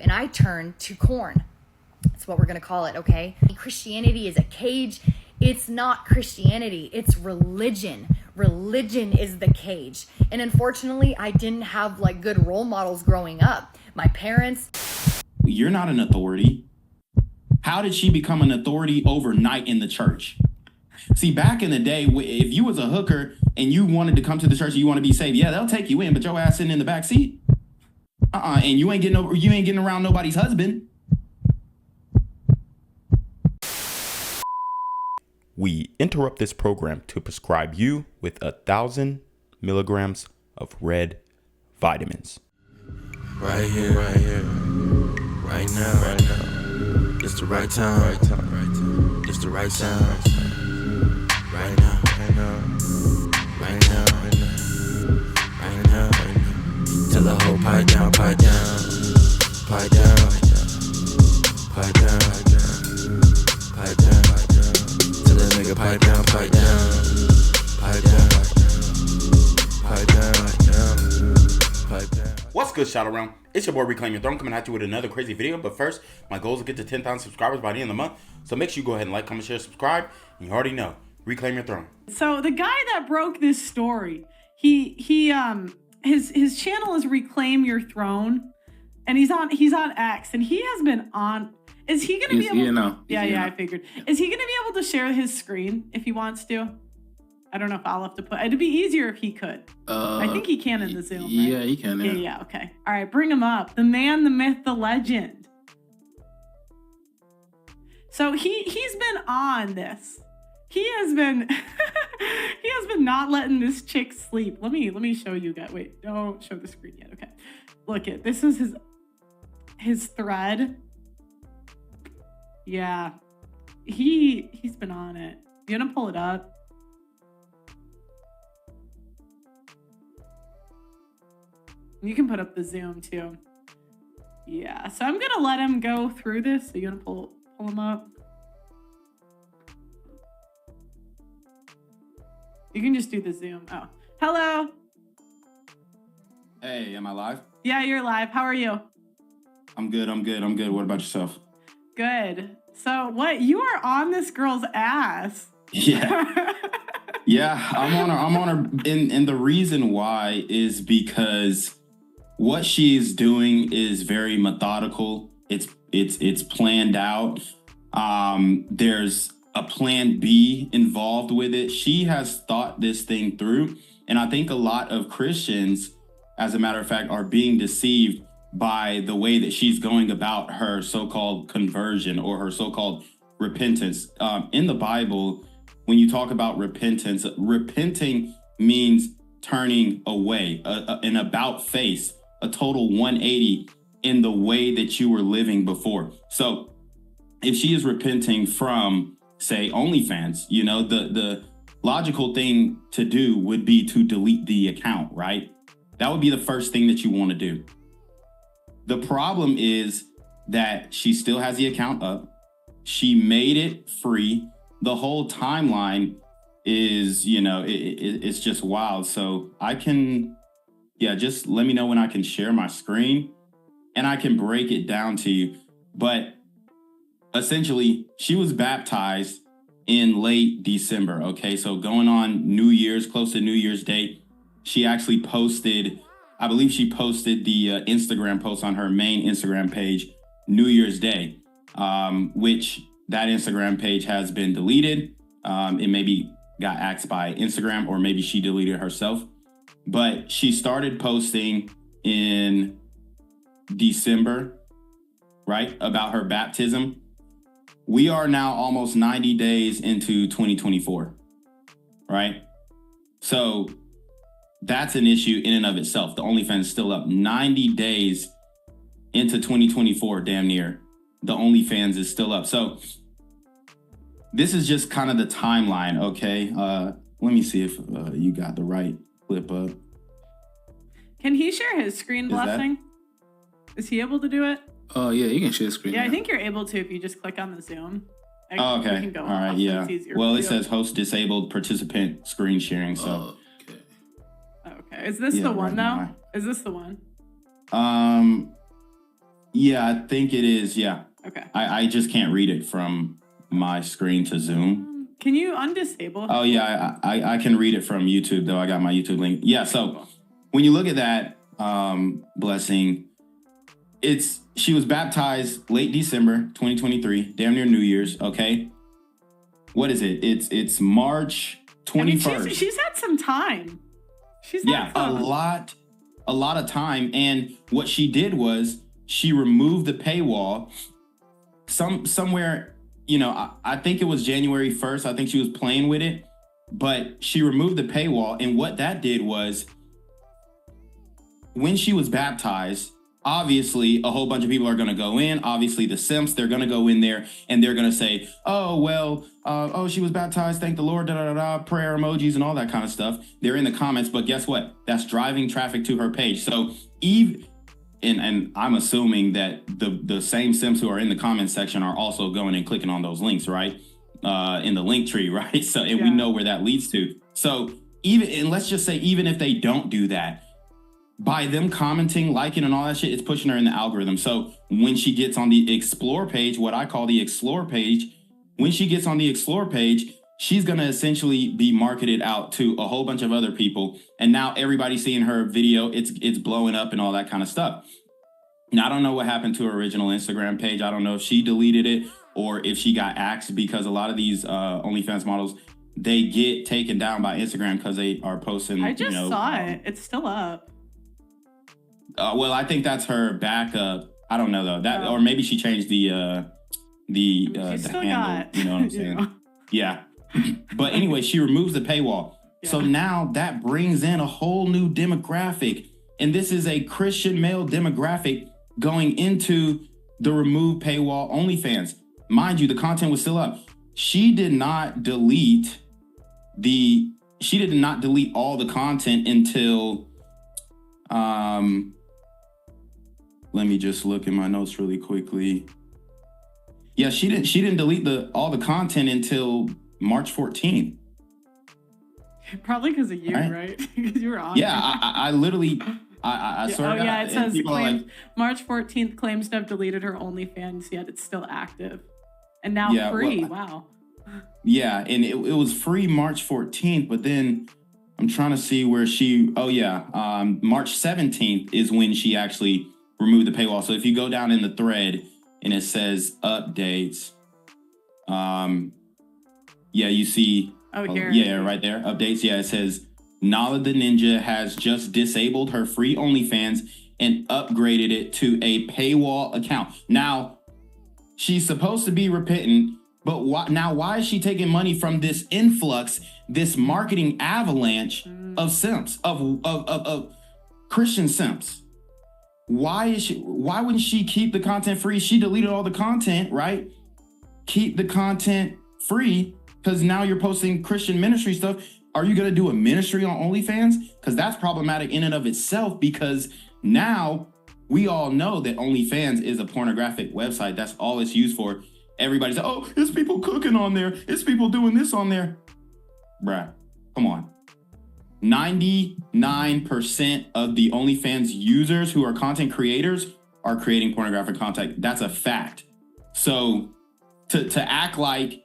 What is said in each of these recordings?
and I turned to corn. That's what we're going to call it, okay? Christianity is a cage. It's not Christianity. It's religion. Religion is the cage. And unfortunately, I didn't have like good role models growing up. My parents. You're not an authority. How did she become an authority overnight in the church? See, back in the day, if you was a hooker and you wanted to come to the church and you want to be saved, yeah, they'll take you in, but your ass sitting in the back seat. And you ain't getting around nobody's husband. We interrupt this program to prescribe you with 1,000 milligrams of red vitamins. Right here, right now. It's the right time, it's the right sound. Right now. Tell the whole pipe down. Tell the nigga pipe down. What's good, shout around? It's your boy Reclaim Your Throne coming at you with another crazy video. But first, my goal is to get to 10,000 subscribers by the end of the month. So make sure you go ahead and like, comment, share, subscribe. And you already know, Reclaim Your Throne. So the guy that broke this story, his channel is Reclaim Your Throne, and he's on X, and he has been on. Is he going to be able? Yeah, I figured. Is he going to be able to share his screen if he wants to? I don't know if I'll have to put. It'd be easier if he could. I think he can in the Zoom. Right? Yeah, he can. Yeah. Okay. All right, bring him up. The man, the myth, the legend. So he's been on this. He has been not letting this chick sleep. Let me show you guys. Wait, don't show the screen yet. Okay. Look it. This is his thread. Yeah. He's been on it. You gonna pull it up? You can put up the Zoom too. Yeah. So I'm gonna let him go through this. So you gonna pull him up? You can just do the Zoom. Oh, hello. Hey, am I live? Yeah, you're live. How are you? I'm good. What about yourself? Good. So what? You are on this girl's ass. Yeah. Yeah, I'm on her. And the reason why is because what she's doing is very methodical. It's planned out. There's a plan B involved with it. She has thought this thing through. And I think a lot of Christians, as a matter of fact, are being deceived by the way that she's going about her so-called conversion or her so-called repentance. In the Bible, when you talk about repentance, repenting means turning away, an about face, a total 180 in the way that you were living before. So if she is repenting from, say, OnlyFans, the logical thing to do would be to delete the account, right? That would be the first thing that you want to do. The problem is that she still has the account up. She made it free. The whole timeline is, it's just wild. So I can, just let me know when I can share my screen and I can break it down to you. But essentially, she was baptized in late December. Okay, so going on New Year's, close to New Year's Day, she actually posted, I believe she posted the Instagram post on her main Instagram page, New Year's Day, which that Instagram page has been deleted. It maybe got axed by Instagram or maybe she deleted herself. But she started posting in December, right, about her baptism. We are now almost 90 days into 2024, right? So that's an issue in and of itself. The OnlyFans is still up 90 days into 2024, damn near. The OnlyFans is still up. So this is just kind of the timeline, okay? Let me see if you got the right clip up. Can he share his screen blessing? Is he able to do it? Oh, yeah, you can share the screen. Yeah, I think you're able to if you just click on the Zoom. Oh, okay. Can go all right, yeah. Well, it says host disabled participant screen sharing, so. Okay. Is this the one, though? Is this the one? Yeah, I think it is. Yeah. Okay. I just can't read it from my screen to Zoom. Can you undisable? Oh yeah, I can read it from YouTube though. I got my YouTube link. Yeah, so when you look at that blessing, she was baptized late December 2023, damn near New Year's. Okay, what is it? It's March 21st. I mean, she's had some time. A lot of time. And what she did was she removed the paywall. Somewhere, you know, I think it was January 1st. I think she was playing with it, but she removed the paywall. And what that did was, when she was baptized, obviously a whole bunch of people are going to go in. Obviously the simps, they're going to go in there and they're going to say, oh, well, she was baptized. Thank the Lord, prayer emojis and all that kind of stuff. They're in the comments, but guess what? That's driving traffic to her page. So Eve, and I'm assuming that the same simps who are in the comment section are also going and clicking on those links, right? In the link tree, right? So, and we know where that leads to. So and let's just say, even if they don't do that, by them commenting, liking, and all that shit, it's pushing her in the algorithm. So when she gets on the explore page, what I call the explore page, when she gets on the explore page, she's going to essentially be marketed out to a whole bunch of other people. And now everybody's seeing her video. It's blowing up and all that kind of stuff. Now, I don't know what happened to her original Instagram page. I don't know if she deleted it or if she got axed, because a lot of these OnlyFans models, they get taken down by Instagram because they are posting. I just saw it. It's still up. Well, I think that's her backup. I don't know though. Or maybe she changed the handle. You know what I'm saying? Yeah. But anyway, she removes the paywall. Yeah. So now that brings in a whole new demographic, and this is a Christian male demographic going into the remove paywall OnlyFans. Mind you, the content was still up. She did not delete all the content until let me just look in my notes really quickly. Yeah, she didn't delete all the content until March 14th. Probably because of you, right? Because you were on. Yeah, I literally I swear. Oh yeah, it says March 14th claims to have deleted her OnlyFans, yet it's still active and now free. Wow. Yeah, and it was free March 14th, but then I'm trying to see where March 17th is when she actually removed the paywall. So if you go down in the thread and it says updates, you see, right there, updates. Yeah, it says Nala the Ninja has just disabled her free OnlyFans and upgraded it to a paywall account. Now, she's supposed to be repentant, but why is she taking money from this influx, this marketing avalanche of simps, of Christian simps? Why wouldn't she keep the content free? She deleted all the content, right? Keep the content free, because now you're posting Christian ministry stuff. Are you going to do a ministry on OnlyFans? Because that's problematic in and of itself, because now we all know that OnlyFans is a pornographic website. That's all it's used for. Everybody's like, oh, it's people cooking on there. It's people doing this on there. Bruh, come on. 99% of the OnlyFans users who are content creators are creating pornographic content. That's a fact. So to act like,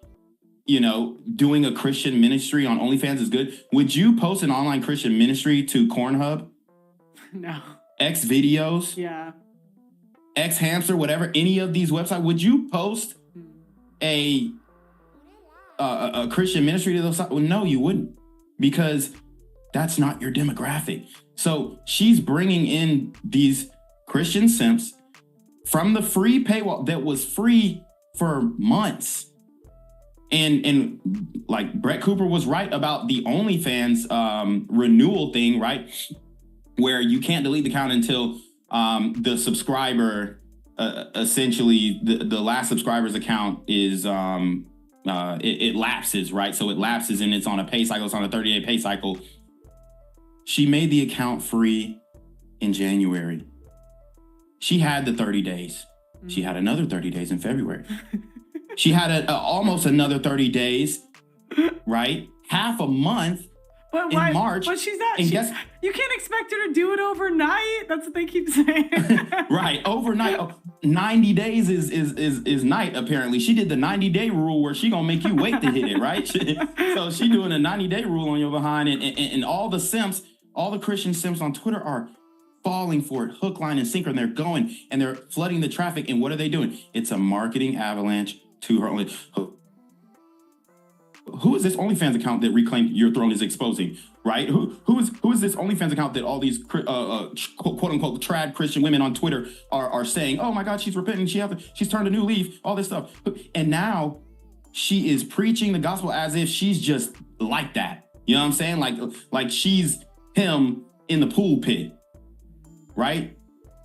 doing a Christian ministry on OnlyFans is good. Would you post an online Christian ministry to Pornhub? No. X videos? Yeah. X Hamster, whatever, any of these websites? Would you post a Christian ministry to those sites? Well, no, you wouldn't, because that's not your demographic. So she's bringing in these Christian simps from the free paywall that was free for months. And like Brett Cooper was right about the OnlyFans renewal thing, right? Where you can't delete the account until the subscriber, essentially the last subscriber's account is, it lapses, right? So it lapses and it's on a pay cycle. It's on a 30-day pay cycle. She made the account free in January. She had the 30 days. She had another 30 days in February. She had almost another 30 days, right? Half a month in March. But she's not. You can't expect her to do it overnight. That's what they keep saying. Right, overnight. 90 days is night. Apparently, she did the 90-day rule where she gonna make you wait to hit it, right? So she doing a 90-day rule on your behind, and all the simps, all the Christian simps on Twitter are falling for it, hook, line, and sinker, and they're going and they're flooding the traffic. And what are they doing? It's a marketing avalanche to her only. Who is this OnlyFans account that Reclaim Your Throne is exposing, right? Who is this OnlyFans account that all these quote unquote trad Christian women on Twitter are saying, oh my God, she's repenting, she's turned a new leaf, all this stuff. And now she is preaching the gospel as if she's just like that. You know what I'm saying? Like she's him in the pool pit, right?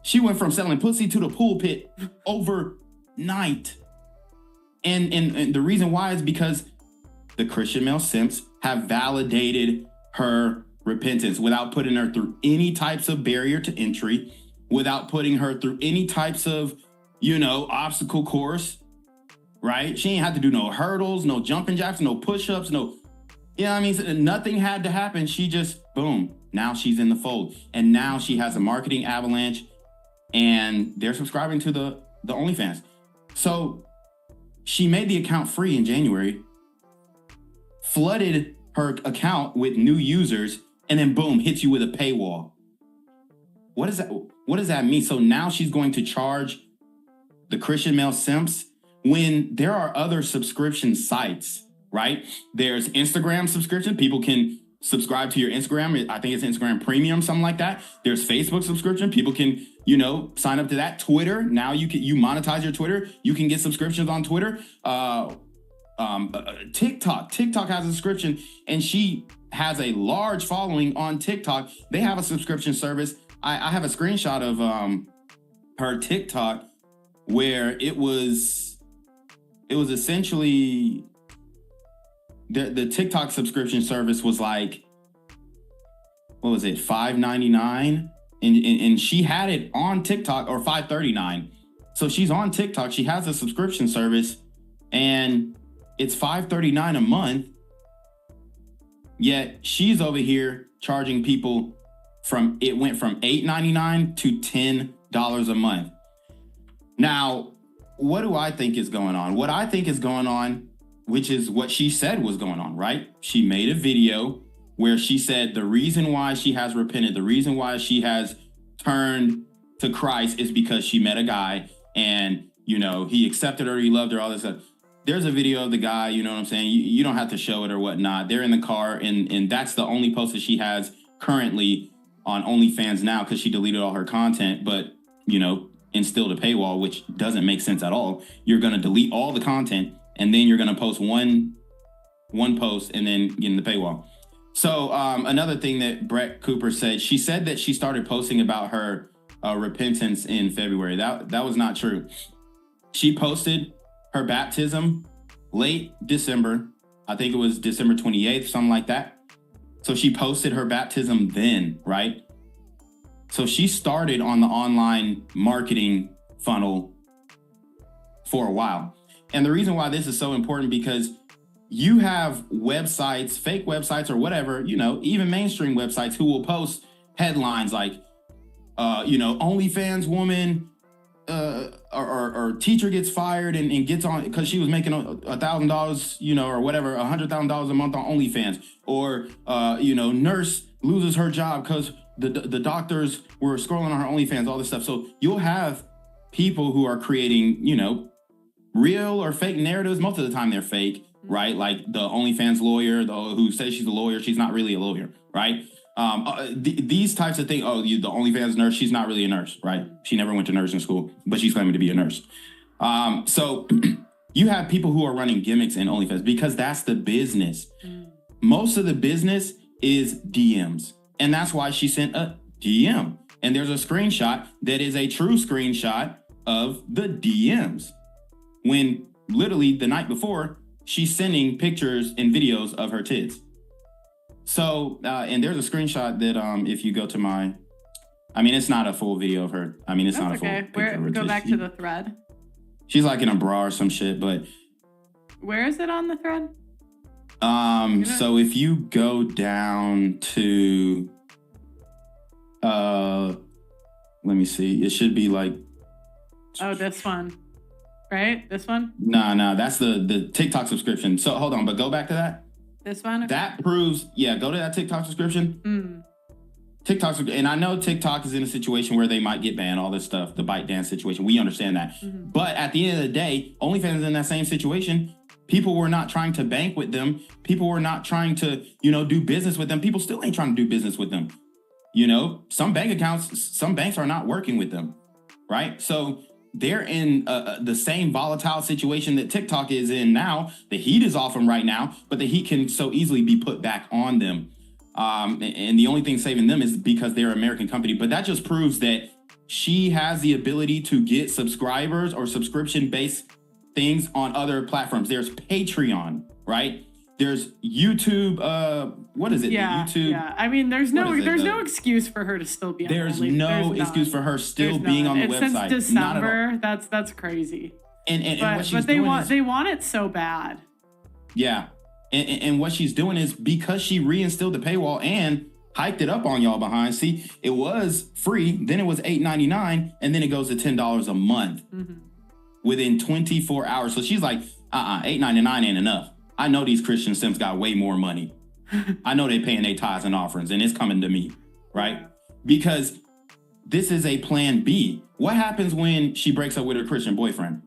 She went from selling pussy to the pool pit overnight. And the reason why is because the Christian male simps have validated her repentance without putting her through any types of barrier to entry, without putting her through any types of, obstacle course, right? She ain't had to do no hurdles, no jumping jacks, no push-ups, nothing had to happen. She just, boom, now she's in the fold. And now she has a marketing avalanche and they're subscribing to the OnlyFans. So she made the account free in January, flooded her account with new users, and then boom, hits you with a paywall. What does that mean? So now she's going to charge the Christian male simps when there are other subscription sites, right? There's Instagram subscription. People can subscribe to your Instagram. I think it's Instagram Premium, something like that. There's Facebook subscription. People can, sign up to that. Twitter. Now you monetize your Twitter. You can get subscriptions on Twitter. TikTok has a subscription, and she has a large following on TikTok. They have a subscription service. I have a screenshot of her TikTok where it was essentially the TikTok subscription service was like, what was it, $5.99, and she had it on TikTok, or $5.39. So she's on TikTok, she has a subscription service, and it's $5.39 a month, yet she's over here charging people it went from $8.99 to $10 a month. Now, what do I think is going on? What I think is going on, which is what she said was going on, right? She made a video where she said the reason why she has repented, the reason why she has turned to Christ is because she met a guy and, he accepted her, he loved her, all this stuff. There's a video of the guy, you know what I'm saying? You don't have to show it or whatnot. They're in the car, and that's the only post that she has currently on OnlyFans now, because she deleted all her content, but, instilled a paywall, which doesn't make sense at all. You're going to delete all the content, and then you're going to post one post and then get in the paywall. So another thing that Brett Cooper said, she said that she started posting about her repentance in February. That was not true. She posted her baptism late December. I think it was December 28th, something like that. So she posted her baptism then, right? So she started on the online marketing funnel for a while. And the reason why this is so important, because you have websites, fake websites or whatever, even mainstream websites, who will post headlines like, OnlyFans woman, or teacher gets fired and gets on because she was making $1,000, or whatever, $100,000 a month on OnlyFans, or nurse loses her job because the doctors were scrolling on her OnlyFans, all this stuff. So you'll have people who are creating, real or fake narratives. Most of the time they're fake, right? Like the OnlyFans lawyer, who says she's a lawyer, she's not really a lawyer, right? These types of things. Oh, the OnlyFans nurse, she's not really a nurse, right? She never went to nursing school, but she's claiming to be a nurse. So you have people who are running gimmicks in OnlyFans because that's the business. Most of the business is DMs. And that's why she sent a DM. And there's a screenshot that is a true screenshot of the DMs. When literally the night before, she's sending pictures and videos of her tits. So, and there's a screenshot that if you go to it's not a full video of her. It's not a full picture of her Go tits. back to the thread. She's like in a bra or some shit, but. Where is it on the thread? So if you go down to, let me see, it should be like Oh, this one. Right? This one? Nah, that's the TikTok subscription. So hold on, but go back to that. This one? That proves, go to that TikTok subscription. TikTok, and I know TikTok is in a situation where they might get banned, all this stuff, the ByteDance situation. We understand that. But at the end of the day, OnlyFans is in that same situation. People were not trying to bank with them. People were not trying to, do business with them. People still ain't trying to do business with them. Some bank accounts, some banks are not working with them, right? So they're in the same volatile situation that TikTok is in now. The heat is off them right now, but the heat can so easily be put back on them. And the only thing saving them is because they're an American company. But that just proves that she has the ability to get subscribers or subscription-based things on other platforms. There's Patreon, right? There's YouTube. What is it? Yeah, YouTube. Yeah. I mean, there's no excuse for her to still be on There's no excuse for her still being on the website. Since December, that's crazy. And what she's doing they want it so bad. Yeah. And what she's doing is because she reinstilled the paywall and hiked it up on y'all behind. See, it was free, then it was $8.99, and then it goes to $10 a month within 24 hours. So she's like, $8.99 ain't enough. I know these Christian simps got way more money. I know they paying their tithes and offerings, and it's coming to me, right? Because this is a plan B. What happens when she breaks up with her Christian boyfriend?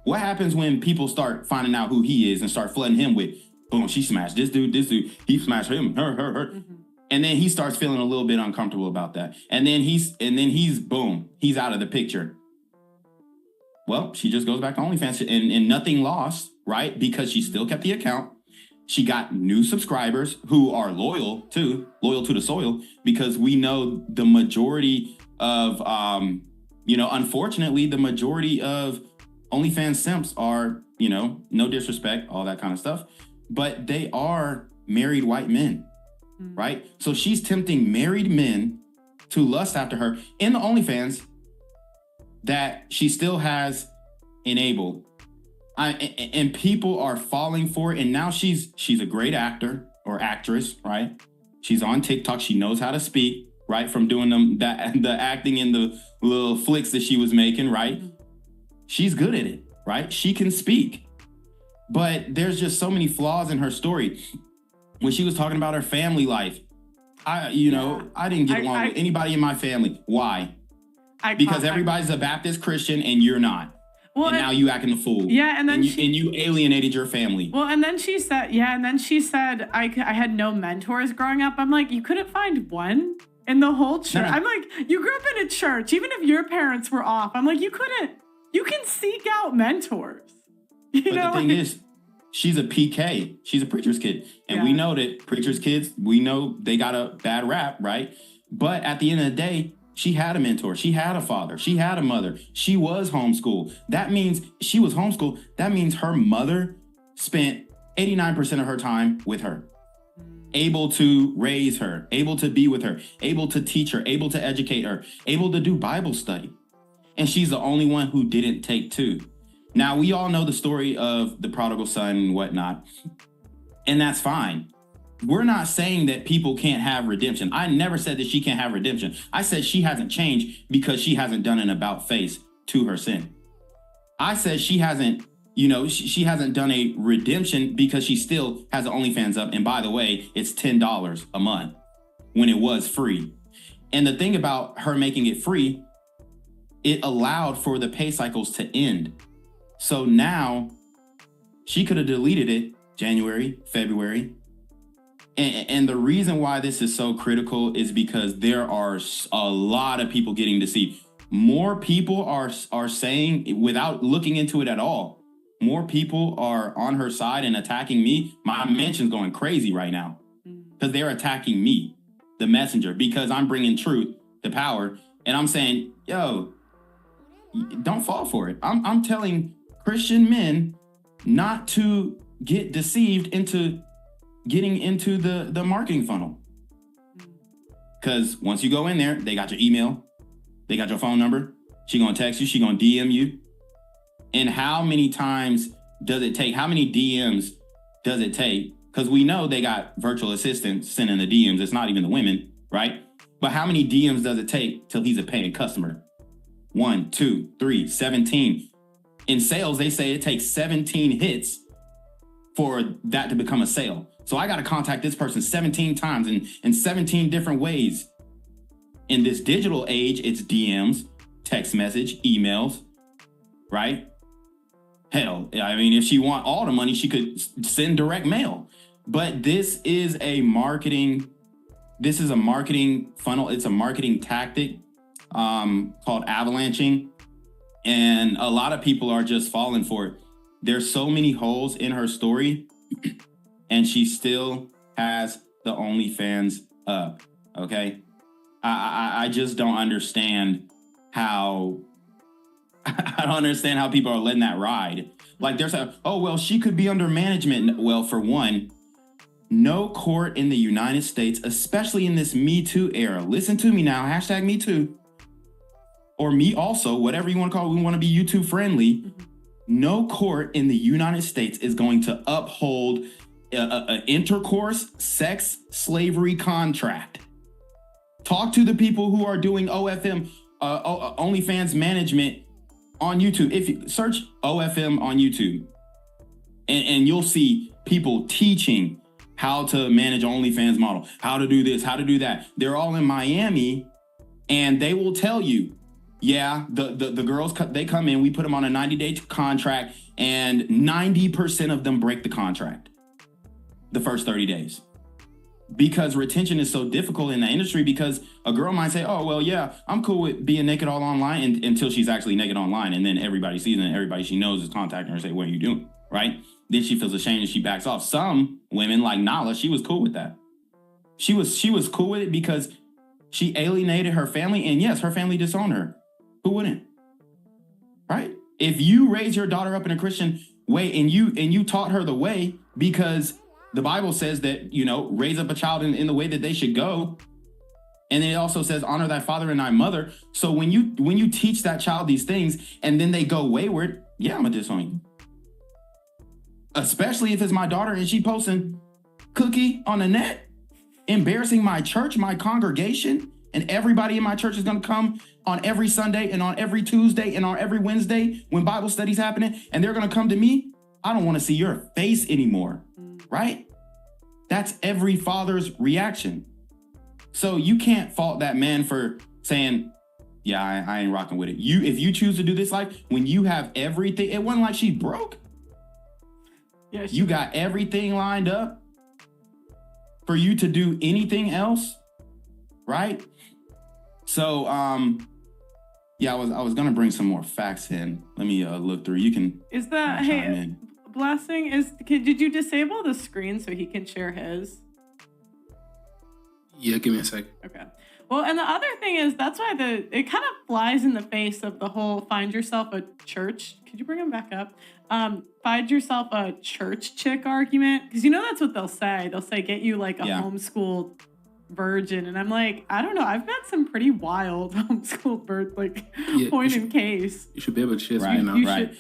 What happens when people start finding out who he is and start flooding him with, boom, she smashed this dude, he smashed him, her. And then he starts feeling a little bit uncomfortable about that. And then he's boom, he's out of the picture. Well, she just goes back to OnlyFans and nothing lost, right? Because she still kept the account. She got new subscribers who are loyal to the soil, because we know the majority of, unfortunately, the majority of OnlyFans simps are, no disrespect, all that kind of stuff, but they are married white men, right? So she's tempting married men to lust after her in the OnlyFans that she still has enabled. And people are falling for it. And now she's a great actor or actress, right? She's on TikTok. She knows how to speak, right? From doing the acting in the little flicks that she was making, right? She's good at it, right? She can speak. But there's just so many flaws in her story. When she was talking about her family life, I didn't get along with anybody in my family. Why? Because everybody's a Baptist Christian and you're not. Well, and now you acting a fool. Yeah, and then you alienated your family. Well, and then she said, I had no mentors growing up. I'm like, you couldn't find one in the whole church. No. I'm like, you grew up in a church, even if your parents were off. I'm like, you can seek out mentors. The thing is, she's a PK. She's a preacher's kid. And we know that preacher's kids, we know they got a bad rap, right? But at the end of the day, she had a mentor. She had a father. She had a mother. She was homeschooled. That means she was homeschooled. That means her mother spent 89% of her time with her, able to raise her, able to be with her, able to teach her, able to educate her, able to do Bible study. And she's the only one who didn't take two. Now, we all know the story of the prodigal son and whatnot, and that's fine. We're not saying that people can't have redemption. I never said that she can't have redemption. I said she hasn't changed because she hasn't done an about face to her sin. I said she hasn't, she hasn't done a redemption because she still has the OnlyFans up. And by the way, it's $10 a month when it was free. And the thing about her making it free, it allowed for the pay cycles to end. So now she could have deleted it January, February. And the reason why this is so critical is because there are a lot of people getting deceived. More people are saying, without looking into it at all, more people are on her side and attacking me. My mention's going crazy right now because they're attacking me, the messenger, because I'm bringing truth to power. And I'm saying, yo, don't fall for it. I'm telling Christian men not to get deceived into getting into the marketing funnel. Because once you go in there, they got your email, they got your phone number, she gonna text you, she gonna DM you. And how many times does it take? How many DMs does it take? Because we know they got virtual assistants sending the DMs. It's not even the women, right? But how many DMs does it take till he's a paying customer? 1, 2, 3, 17. In sales, they say it takes 17 hits for that to become a sale. So I got to contact this person 17 times in 17 different ways. In this digital age, it's DMs, text message, emails, right? Hell, I mean, if she want all the money, she could send direct mail. But this is a marketing funnel. It's a marketing tactic called avalanching. And a lot of people are just falling for it. There's so many holes in her story, and she still has the OnlyFans up. Okay. I just don't understand how people are letting that ride. Like there's she could be under management. Well, for one, no court in the United States, especially in this Me Too era. Listen to me now, hashtag Me Too. Or me also, whatever you want to call it, we want to be YouTube friendly. No court in the United States is going to uphold an intercourse, sex, slavery contract. Talk to the people who are doing OFM, OnlyFans management on YouTube. If you search OFM on YouTube, and you'll see people teaching how to manage OnlyFans model, how to do this, how to do that. They're all in Miami, and they will tell you, yeah, the girls, they come in, we put them on a 90-day contract, and 90% of them break the contract the first 30 days. Because retention is so difficult in the industry, because a girl might say, oh, well, yeah, I'm cool with being naked all online until she's actually naked online. And then everybody sees it and everybody she knows is contacting her and say, what are you doing? Right? Then she feels ashamed and she backs off. Some women like Nala, she was cool with that. She was cool with it because she alienated her family. And yes, her family disowned her. Who wouldn't? Right? If you raise your daughter up in a Christian way and you taught her the way, because the Bible says that, raise up a child in the way that they should go. And then it also says, honor thy father and thy mother. So when you teach that child these things and then they go wayward, yeah, I'm gonna disown you. Especially if it's my daughter and she posting cookie on the net, embarrassing my church, my congregation, and everybody in my church is gonna come on every Sunday and on every Tuesday and on every Wednesday when Bible study's happening, and they're gonna come to me. I don't wanna see your face anymore, right? That's every father's reaction. So you can't fault that man for saying, yeah, I ain't rocking with it. If you choose to do this life, when you have everything, it wasn't like she broke. Yeah, you got everything lined up for you to do anything else, right? So, yeah, I was gonna bring some more facts in. Let me look through. You can. Is that Blessing? Did you disable the screen so he can share his? Yeah, give me a sec. Okay. Well, and the other thing is that's why it kind of flies in the face of the whole find yourself a church. Could you bring him back up? Find yourself a church chick argument, because that's what they'll say. They'll say get you like a homeschooled virgin, and I'm like, I don't know. I've met some pretty wild homeschooled point in case. You should be able to share right, screen right.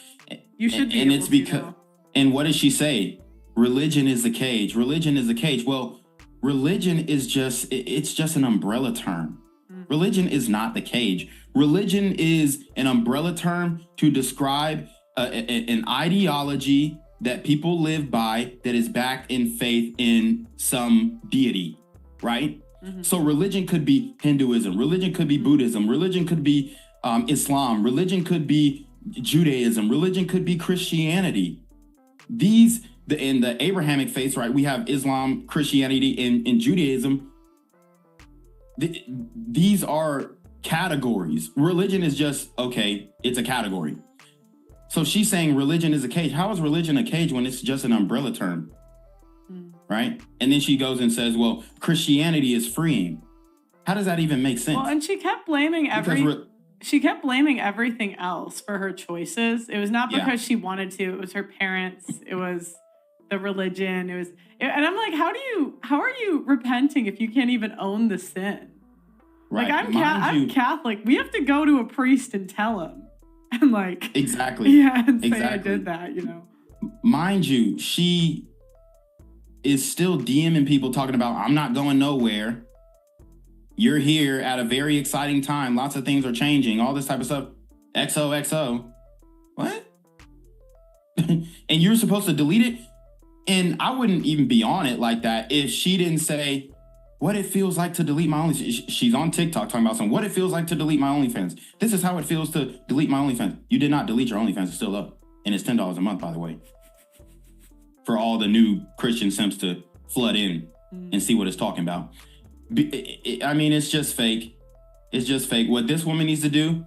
You should be. And able it's because. To, and what does she say? Religion is the cage. Religion is the cage. Well, religion is just an umbrella term. Religion is not the cage. Religion is an umbrella term to describe an ideology that people live by that is backed in faith in some deity, right? Mm-hmm. So religion could be Hinduism. Religion could be Buddhism. Religion could be Islam. Religion could be Judaism. Religion could be Christianity. In the Abrahamic faith, right, we have Islam, Christianity, and Judaism. These are categories. Religion is just, okay, it's a category. So she's saying religion is a cage. How is religion a cage when it's just an umbrella term? Right? And then she goes and says, well, Christianity is freeing. How does that even make sense? Well, and she kept blaming everything else for her choices. It was not because she wanted to. It was her parents. It was the religion. And I'm like, how are you repenting if you can't even own the sin? Right. Like I'm Catholic. We have to go to a priest and tell him. And like exactly. Yeah, and say I did that, Mind you, she is still DMing people talking about, I'm not going nowhere. You're here at a very exciting time. Lots of things are changing, all this type of stuff. XOXO. What? And you're supposed to delete it? And I wouldn't even be on it like that if she didn't say what it feels like to delete my OnlyFans. She's on TikTok talking about something. What it feels like to delete my OnlyFans. This is how it feels to delete my OnlyFans. You did not delete your OnlyFans. It's still up. And it's $10 a month, by the way. For all the new Christian simps to flood in and see what it's talking about. I mean, it's just fake. It's just fake. What this woman needs to do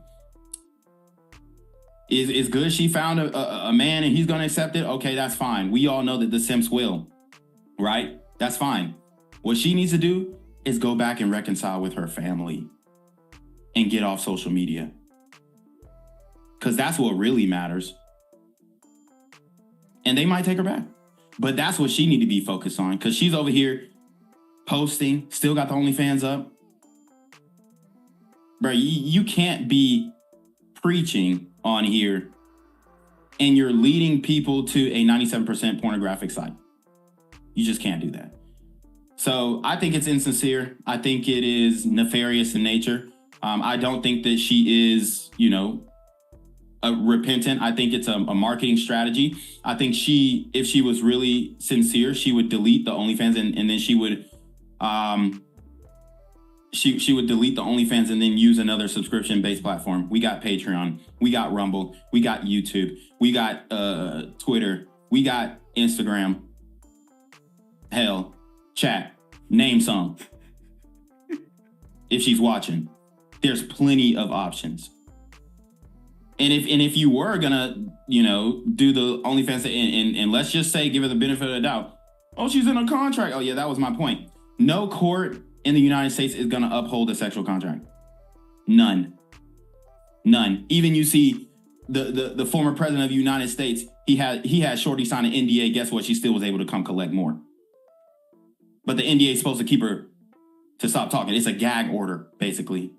is good. She found a man and he's going to accept it. Okay, that's fine. We all know that the simps will, right? That's fine. What she needs to do is go back and reconcile with her family and get off social media. Because that's what really matters. And they might take her back. But that's what she need to be focused on. Because she's over here posting, still got the OnlyFans up. Bro, you can't be preaching on here and you're leading people to a 97% pornographic site. You just can't do that. So I think it's insincere. I think it is nefarious in nature. I don't think that she is, repentant. I think it's a marketing strategy. I think if she was really sincere, she would delete the OnlyFans and then she would she would delete the OnlyFans and then use another subscription-based platform. We got Patreon, we got Rumble, we got YouTube, we got Twitter, we got Instagram. Hell, chat, name some. If she's watching, there's plenty of options. And if you were gonna, do the OnlyFans and let's just say, give her the benefit of the doubt. Oh, she's in a contract. Oh yeah, that was my point. No court in the United States is gonna uphold a sexual contract. None. Even you see the former president of the United States, he had Shorty sign an NDA. Guess what? She still was able to come collect more. But the NDA is supposed to keep her to stop talking. It's a gag order, basically.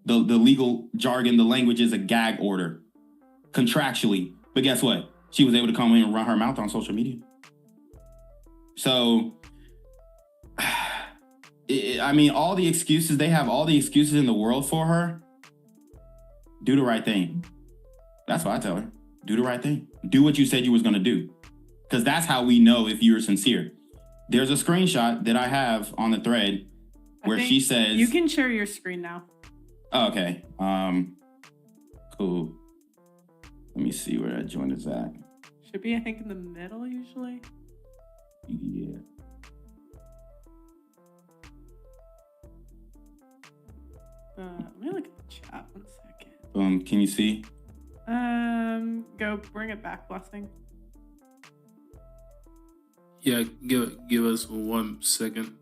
The legal jargon, the language is a gag order, contractually. But guess what? She was able to come in and run her mouth on social media. So, all the excuses, they have all the excuses in the world for her. Do the right thing. That's what I tell her. Do the right thing. Do what you said you was going to do. Because that's how we know if you're sincere. There's a screenshot that I have on the thread where she says... You can share your screen now. Oh, okay. Cool. Let me see where that joint is at. Should be, I think, in the middle usually. Yeah. Let me look at the chat 1 second. Can you see? Go bring it back, Blessing. Yeah, give us 1 second.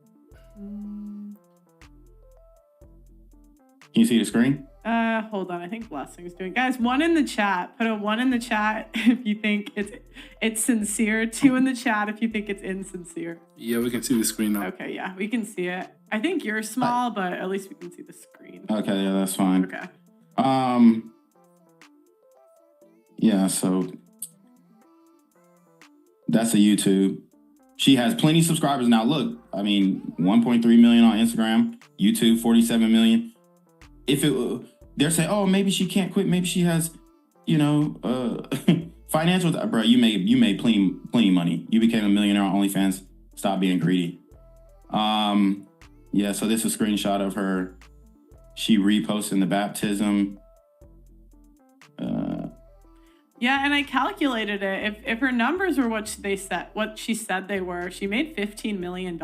Can you see the screen? Hold on. I think Blessing's doing. Guys, 1 in the chat. Put a 1 in the chat if you think it's sincere. 2 in the chat if you think it's insincere. Yeah, we can see the screen now. Okay, yeah, we can see it. I think you're small, but at least we can see the screen. Okay, yeah, that's fine. Okay. Yeah, so that's a YouTube. She has plenty of subscribers now. Look, 1.3 million on Instagram, YouTube 47 million. If they're saying, oh, maybe she can't quit. Maybe she has, financial. Bro, you made plenty money. You became a millionaire on OnlyFans. Stop being greedy. Yeah. So this is a screenshot of her. She reposting the baptism. Yeah, and I calculated it. If her numbers were what she said they were, she made $15 million.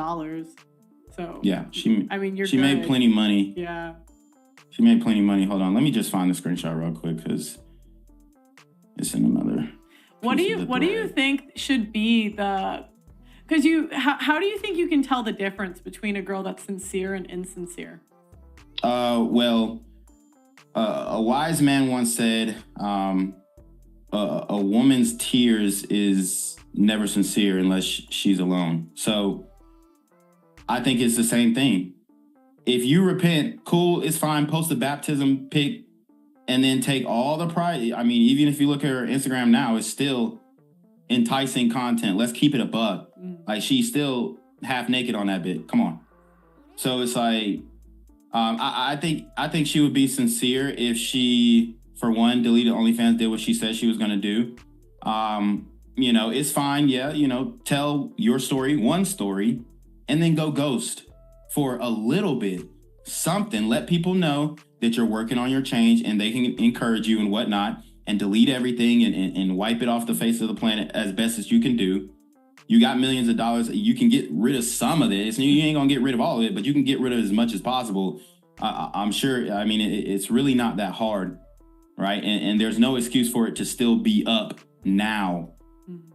So yeah, she good. made plenty of money. Yeah. She made plenty of money. Hold on, let me just find the screenshot real quick because it's in another. What do you think should be the? Because how do you think you can tell the difference between a girl that's sincere and insincere? Well, a wise man once said, a woman's tears is never sincere unless she's alone. So I think it's the same thing. If you repent, cool, it's fine. Post the baptism pic and then take all the pride. Even if you look at her Instagram now, it's still enticing content. Let's keep it a buck. Like, she's still half naked on that bit. Come on. So it's like, I think she would be sincere if she for one, deleted OnlyFans, did what she said she was going to do. It's fine. Yeah, tell your story, one story, and then go ghost for a little bit. Something, let people know that you're working on your change and they can encourage you and whatnot, and delete everything and wipe it off the face of the planet as best as you can do. You got millions of dollars. You can get rid of some of this. You ain't going to get rid of all of it, but you can get rid of as much as possible. I'm sure. I mean, it's really not that hard, right? And there's no excuse for it to still be up now.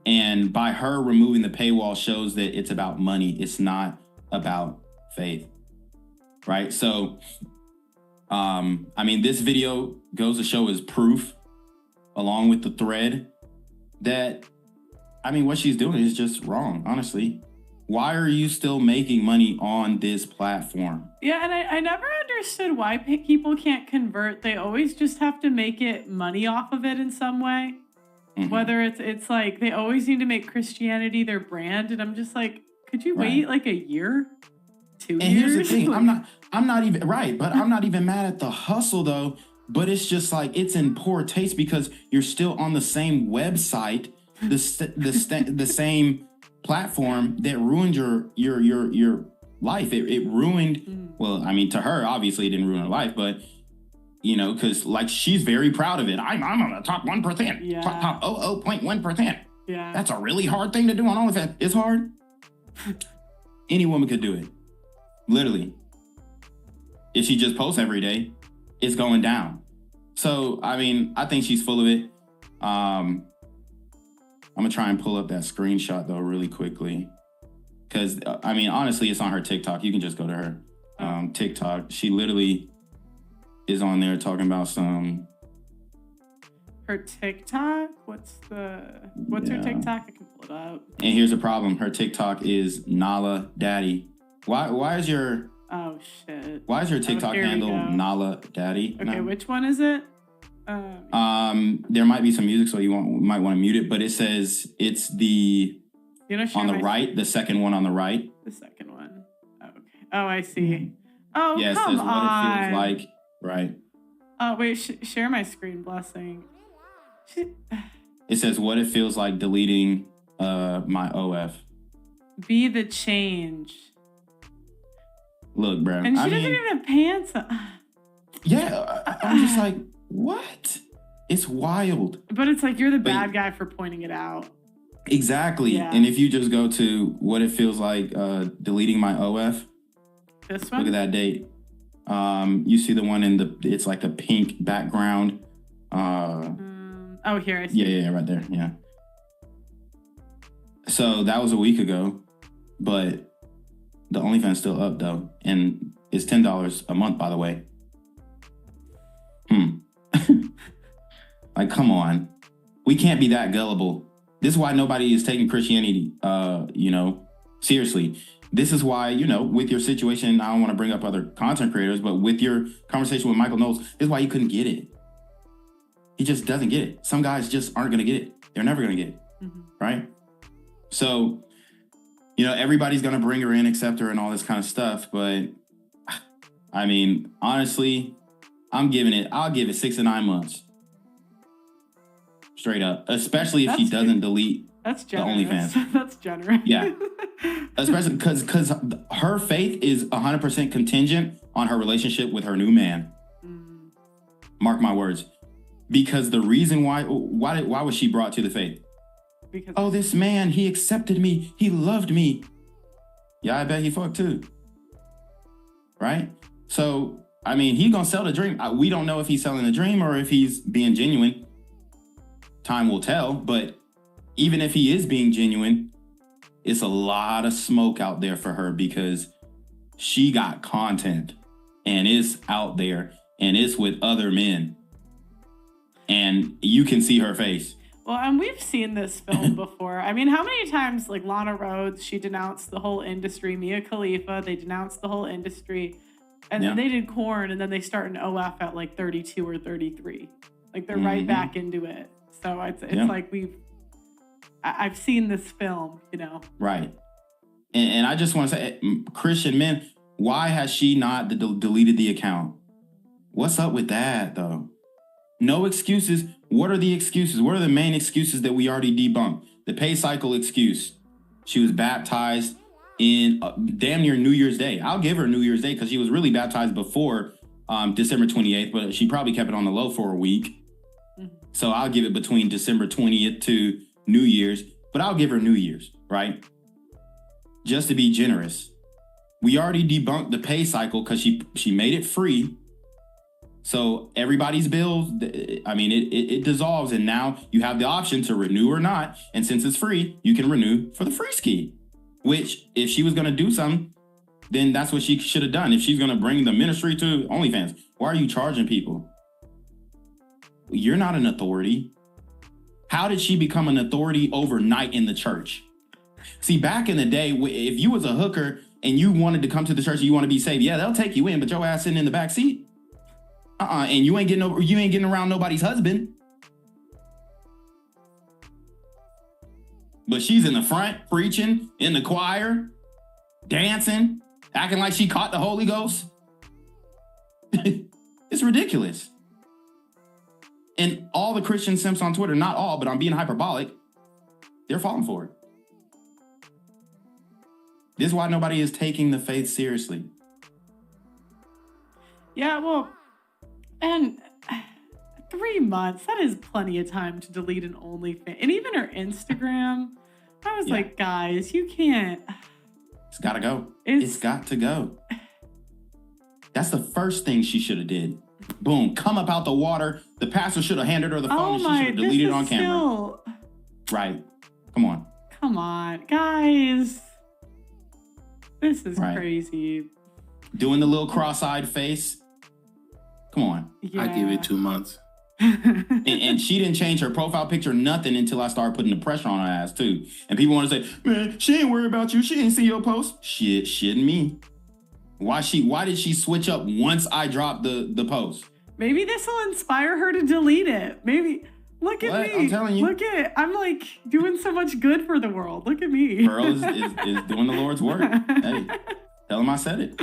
And by her removing the paywall shows that it's about money. It's not about faith, right? So, this video goes to show as proof, along with the thread, that, what she's doing is just wrong, honestly. Why are you still making money on this platform? Yeah, and I never understood why people can't convert. They always just have to make it money off of it in some way. Mm-hmm. Whether it's like they always need to make Christianity their brand, and I'm just like, could you wait like a year, 2 years? And here's the thing, I'm not even right, but I'm not even mad at the hustle though. But it's just like it's in poor taste because you're still on the same website, the same platform that ruined your life. It ruined. Well, to her, obviously, it didn't ruin her life, but because like she's very proud of it. I'm on the top 1%, yeah. top 0.1%. Yeah, that's a really hard thing to do on OnlyFans. It's hard. Any woman could do it, literally. If she just posts every day, it's going down. So I think she's full of it. I'm gonna try and pull up that screenshot though really quickly, because honestly, it's on her TikTok. You can just go to her TikTok. She literally is on there talking about her TikTok. What's her TikTok? I can pull it up. And here's the problem: her TikTok is Nala Daddy. Why is your TikTok handle Nala Daddy? Okay, no? Which one is it? There might be some music, so you might want to mute it. But it says it's the on the right, the second one on the right. The second one. Oh, okay. Oh, I see. Oh, yeah, come it says on. What it feels like. Right. Oh wait, share my screen, blessing. It says what it feels like deleting my OF. Be the change. Look, bro. And she doesn't even have pants on. Yeah, I'm just like, what? It's wild. But it's like you're the bad guy for pointing it out. Exactly. Yeah. And if you just go to what it feels like deleting my OF. This one? Look at that date. You see the one it's like a pink background. Here I see. Yeah, right there. Yeah. So that was a week ago, but the OnlyFans still up though, and it's $10 a month, by the way. Like, come on, we can't be that gullible. This is why nobody is taking Christianity, seriously. This is why, with your situation, I don't want to bring up other content creators, but with your conversation with Michael Knowles, this is why you couldn't get it. He just doesn't get it. Some guys just aren't going to get it. They're never going to get it. Right? So, everybody's going to bring her in, accept her and all this kind of stuff. But honestly, I'll give it 6 to 9 months. Straight up. Especially if she doesn't delete That's generous. The OnlyFans. That's generous. Yeah. Especially because her faith is 100% contingent on her relationship with her new man. Mark my words. Because the reason why was she brought to the faith? Because this man, he accepted me. He loved me. Yeah, I bet he fucked too. Right? So, he's going to sell the dream. We don't know if he's selling the dream or if he's being genuine. Time will tell. But even if he is being genuine, it's a lot of smoke out there for her because she got content and it's out there and it's with other men. And you can see her face. Well, and we've seen this film before. How many times, like Lana Rhoades, she denounced the whole industry. Mia Khalifa, they denounced the whole industry. And then they did Korn, and then they start an OF at like 32 or 33. Like, they're right back into it. So it's like I've seen this film, Right. And I just want to say, Christian men, why has she not deleted the account? What's up with that, though? No excuses. What are the excuses? What are the main excuses that we already debunked? The pay cycle excuse. She was baptized in damn near New Year's Day. I'll give her New Year's Day because she was really baptized before December 28th, but she probably kept it on the low for a week. So I'll give it between December 20th to New Year's, but I'll give her New Year's, right? Just to be generous. We already debunked the pay cycle because she made it free. So everybody's bills, I mean, it dissolves, and now you have the option to renew or not. And since it's free, you can renew for the free ski, which if she was going to do something, then that's what she should have done. If she's going to bring the ministry to OnlyFans, why are you charging people? You're not an authority. How did she become an authority overnight in the church? See, back in the day, if you was a hooker and you wanted to come to the church and you want to be saved, yeah, they'll take you in, but your ass sitting in the back seat. And you ain't getting around nobody's husband. But she's in the front, preaching, in the choir, dancing, acting like she caught the Holy Ghost. It's ridiculous. And all the Christian simps on Twitter, not all, but I'm being hyperbolic, they're falling for it. This is why nobody is taking the faith seriously. Yeah, well, and 3 months, that is plenty of time to delete an OnlyFans. And even her Instagram, I was like, guys, you can't. It's got to go. It's got to go. That's the first thing she should have did. Boom, come up out the water. The pastor should have handed her the phone and she should have deleted it on camera. Right. Come on. Come on, guys. This is crazy. Doing the little cross-eyed face. Come on. Yeah. I give it 2 months. and she didn't change her profile picture, nothing, until I started putting the pressure on her ass too. And people want to say, man, she ain't worried about you. She ain't see your post. Shitting me. Why did she switch up once I dropped the post? Maybe this will inspire her to delete it. Maybe. Look at me. I'm telling you. I'm like doing so much good for the world. Look at me. Pearl is doing the Lord's work. Hey, tell him I said it.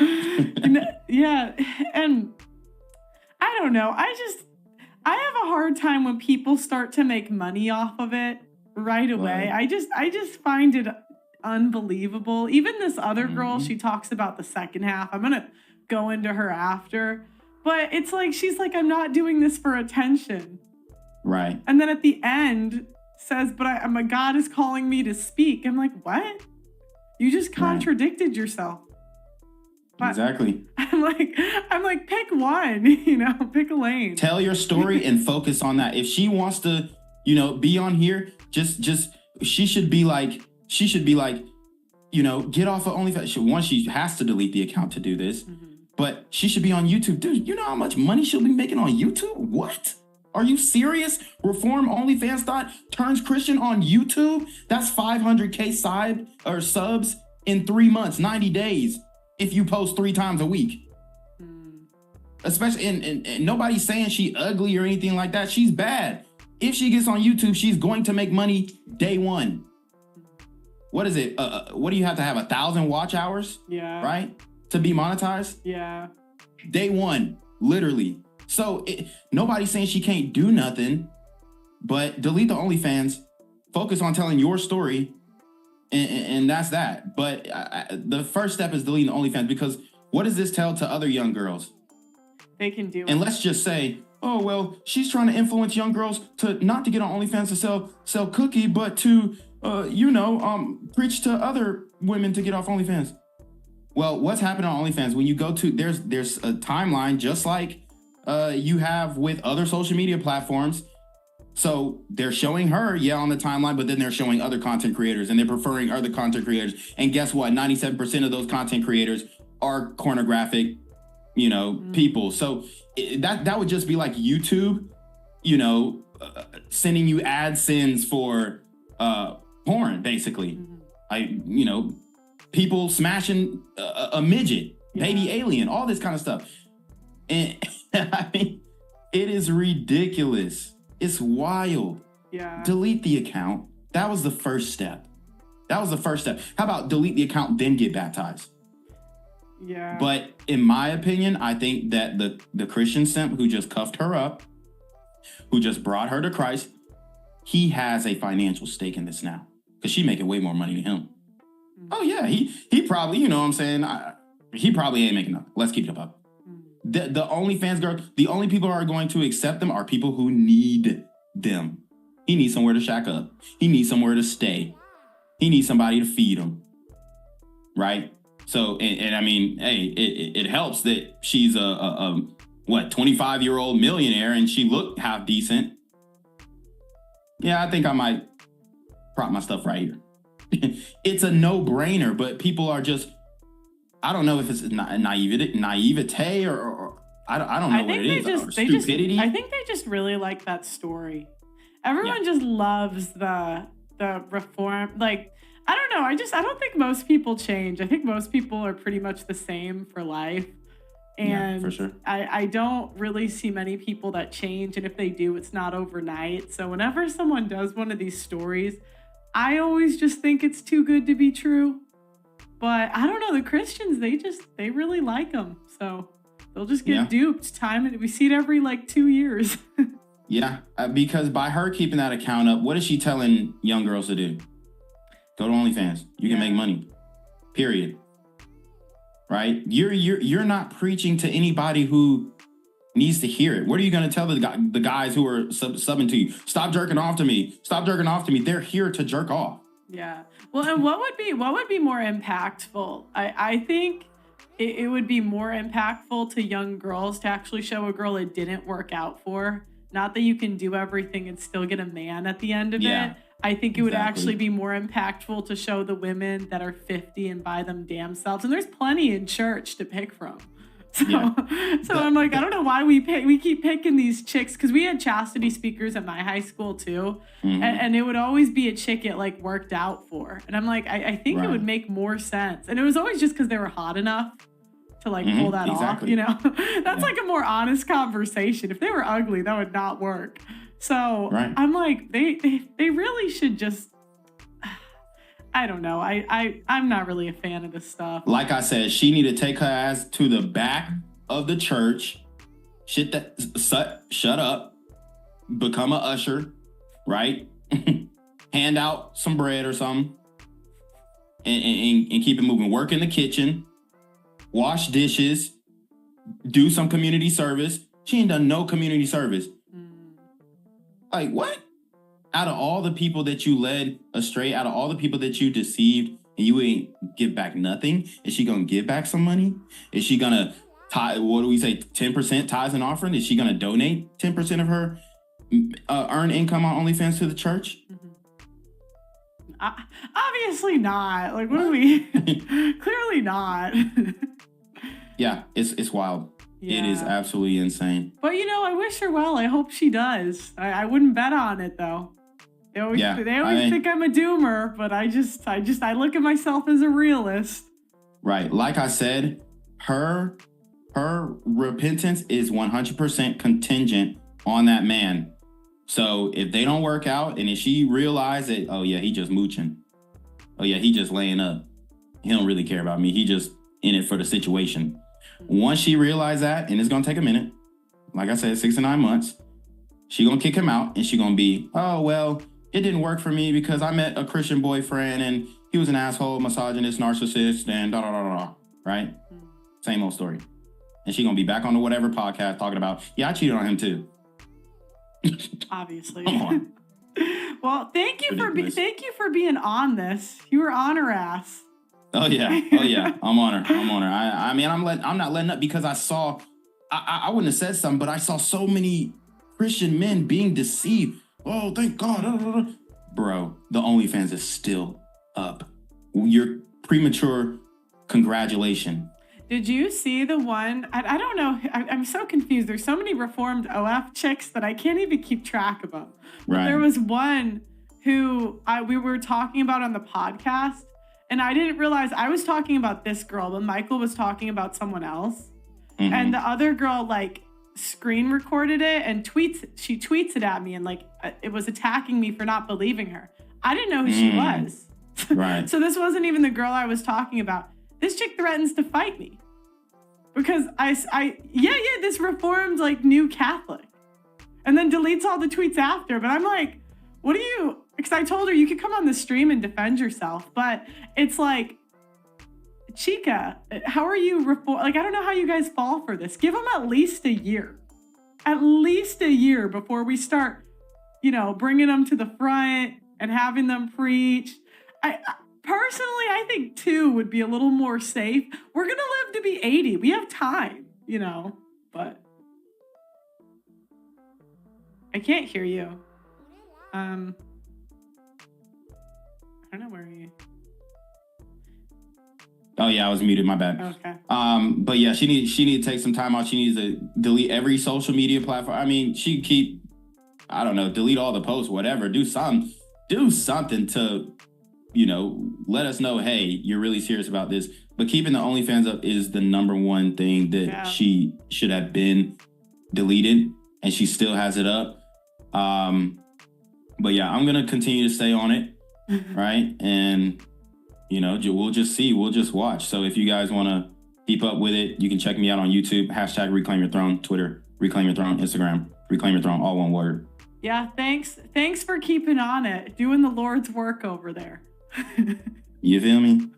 Yeah. And I don't know. I have a hard time when people start to make money off of it right away. Right. I just find it unbelievable. Even this other girl, she talks about the second half. I'm going to go into her after. But it's like, she's like, I'm not doing this for attention. Right. And then at the end says, but my God is calling me to speak. I'm like, what? You just contradicted yourself. But exactly. I'm like, pick one, pick a lane. Tell your story and focus on that. If she wants to, be on here, she should be like, get off of OnlyFans. She has to delete the account to do this, but she should be on YouTube. Dude, you know how much money she'll be making on YouTube? What? Are you serious? Reform OnlyFans thought turns Christian on YouTube? That's 500K subs in 3 months, 90 days. If you post 3 times a week. Especially, and nobody's saying she ugly or anything like that. She's bad. If she gets on YouTube, she's going to make money day one. What is it? What do you have to have? 1,000 watch hours? Yeah. Right? To be monetized? Yeah. Day one, literally. So nobody's saying she can't do nothing, but delete the OnlyFans, focus on telling your story, and that's that. But the first step is deleting the OnlyFans, because what does this tell to other young girls? They can do it. And let's just say, oh, well, she's trying to influence young girls not to get on OnlyFans to sell cookie, but to, preach to other women to get off OnlyFans. Well, what's happening on OnlyFans? When you go to, there's a timeline just like you have with other social media platforms. So they're showing her, on the timeline, but then they're showing other content creators, and they're preferring other content creators. And guess what? 97% of those content creators are pornographic, people. So that would just be like YouTube, sending you AdSense for porn, basically. People smashing a midget, baby alien, all this kind of stuff. And I mean, it is ridiculous. It's wild. Yeah. Delete the account. That was the first step. How about delete the account, then get baptized? Yeah. But in my opinion, I think that the Christian simp who just cuffed her up who just brought her to Christ, he has a financial stake in this now because she making way more money than him. Oh yeah, he probably, you know what I'm saying? He probably ain't making enough. Let's keep it up. The OnlyFans girl, the only people who are going to accept them are people who need them. He needs somewhere to shack up. He needs somewhere to stay. He needs somebody to feed him. Right? So, and I mean, hey, it helps that she's a 25-year-old millionaire and she looked half decent. Yeah, I think I might prop my stuff right here. It's a no-brainer, but people are just, I don't know if it's naivete or I don't know what it is. Or stupidity. I think they just really like that story. Everyone just loves the reform. Like, I don't know. I don't think most people change. I think most people are pretty much the same for life. And for sure. I don't really see many people that change. And if they do, it's not overnight. So whenever someone does one of these stories, I always just think it's too good to be true. But I don't know. The Christians, they really like them. So they'll just get duped. We see it every 2 years. Yeah, because by her keeping that account up, what is she telling young girls to do? Go to OnlyFans. You can make money. Period. Right? You're not preaching to anybody who needs to hear it. What are you going to tell the guys who are subbing to you? Stop jerking off to me. Stop jerking off to me. They're here to jerk off. Yeah. Well, and what would be more impactful? I think it would be more impactful to young girls to actually show a girl it didn't work out for. Not that you can do everything and still get a man at the end of it. I think it would actually be more impactful to show the women that are 50 and by them damn selves. And there's plenty in church to pick from. So I'm like, I don't know why we keep picking these chicks, because we had chastity speakers at my high school too. And it would always be a chick it worked out for. And I'm like, I think it would make more sense. And it was always just because they were hot enough to pull that off, you know. That's a more honest conversation. If they were ugly, that would not work. So I'm like, they really should just, I don't know. I'm not really a fan of this stuff. Like I said, she need to take her ass to the back of the church, shut up, become a usher, right? Hand out some bread or something, and keep it moving. Work in the kitchen, wash dishes, do some community service. She ain't done no community service. Like, what? Out of all the people that you led astray, out of all the people that you deceived, and you ain't give back nothing, is she gonna give back some money? Is she gonna what do we say, 10% tithes and offering? Is she gonna donate 10% of her earned income on OnlyFans to the church? Obviously not. What are we? Clearly not. Yeah, it's wild. Yeah. It is absolutely insane. But I wish her well. I hope she does. I wouldn't bet on it though. They always think I'm a doomer, but I look at myself as a realist. Right. Like I said, her repentance is 100% contingent on that man. So if they don't work out, and if she realizes that, oh yeah, he just mooching. Oh yeah, he just laying up. He don't really care about me. He just in it for the situation. Once she realized that, and it's going to take a minute, like I said, 6 to 9 months, she going to kick him out, and she going to be, oh, well, it didn't work for me because I met a Christian boyfriend, and he was an asshole, misogynist, narcissist, and da-da-da-da-da, right? Same old story. And she going to be back on the whatever podcast talking about, yeah, I cheated on him too. Obviously. Come on. Well, thank you for being on this. You were on her ass. Oh yeah. I'm on her. I mean, I'm not letting up because I saw. I wouldn't have said something, but I saw so many Christian men being deceived. Oh, thank God, bro. The OnlyFans is still up. Your premature congratulations. Did you see the one? I don't know. I'm so confused. There's so many reformed OF chicks that I can't even keep track of them. But there was one who we were talking about on the podcast. And I didn't realize I was talking about this girl, but Michael was talking about someone else. Mm-hmm. And the other girl screen recorded it and she tweets it at me, and it was attacking me for not believing her. I didn't know who she was. Right. So this wasn't even the girl I was talking about. This chick threatens to fight me because this reformed new Catholic. and then deletes all the tweets after. But I'm like, what do you, because I told her you could come on the stream and defend yourself, but it's like, Chica, how are you, like, I don't know how you guys fall for this. Give them at least a year before we start, you know, bringing them to the front and having them preach. Personally, I think 2 would be a little more safe. We're going to live to be 80. We have time, you know, but I can't hear you. I don't know where are you. Oh yeah, I was muted. My bad. Okay. But yeah, she need to take some time out. She needs to delete every social media platform. I mean, she keep, I don't know, delete all the posts, whatever. Do something to, you know, let us know, hey, you're really serious about this. But keeping the OnlyFans up is the number one thing that she should have been deleted, and she still has it up. But yeah, I'm gonna continue to stay on it, right? And you know, we'll just see, we'll just watch. So if you guys want to keep up with it, you can check me out on YouTube, hashtag Reclaim Your Throne, Twitter, Reclaim Your Throne, Instagram, Reclaim Your Throne, all one word. Yeah, thanks for keeping on it, doing the Lord's work over there. You feel me?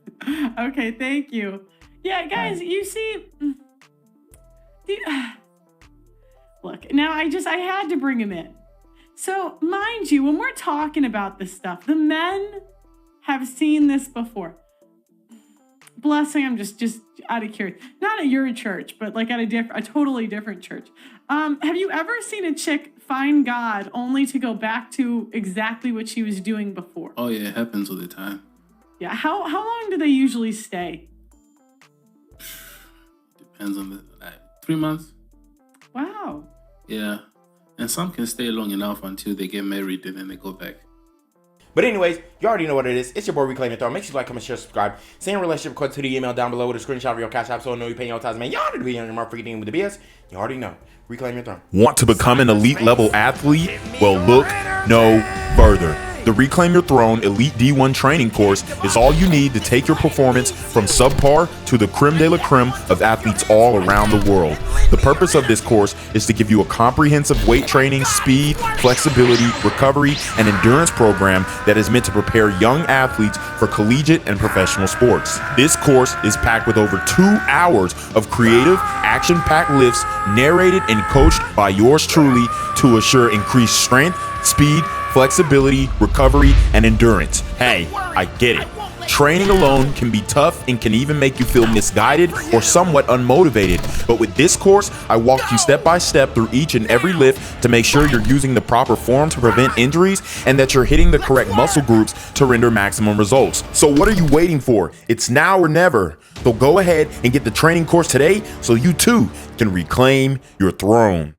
Okay, thank you. Yeah, guys, you see, look, now I had to bring him in. So mind you, when we're talking about this stuff, the men have seen this before. Blessing, I'm just out of curiosity. Not at your church, but like at a totally different church. Have you ever seen a chick find God only to go back to exactly what she was doing before? Oh yeah, it happens all the time. Yeah, how long do they usually stay? Depends on the 3 months. Wow. Yeah, and some can stay long enough until they get married and then they go back. But anyways, you already know what it is. It's your boy Reclaim Your Throne. Make sure you like, comment, share, subscribe. Send relationship request to the email down below with a screenshot of your CashApp so I know you're paying your taxes, man. Y'all already be on your mark for getting with the BS. You already know. Reclaim Your Throne. Want to become an elite level athlete? Well, look no further. The Reclaim Your Throne Elite D1 training course is all you need to take your performance from subpar to the creme de la creme of athletes all around the world. The purpose of this course is to give you a comprehensive weight training, speed, flexibility, recovery, and endurance program that is meant to prepare young athletes for collegiate and professional sports. This course is packed with over 2 hours of creative, action-packed lifts narrated and coached by yours truly to assure increased strength, speed, flexibility, recovery, and endurance. Hey, I get it. Training alone can be tough and can even make you feel misguided or somewhat unmotivated. But with this course, I walk you step by step through each and every lift to make sure you're using the proper form to prevent injuries and that you're hitting the correct muscle groups to render maximum results. So what are you waiting for? It's now or never. So go ahead and get the training course today so you too can reclaim your throne.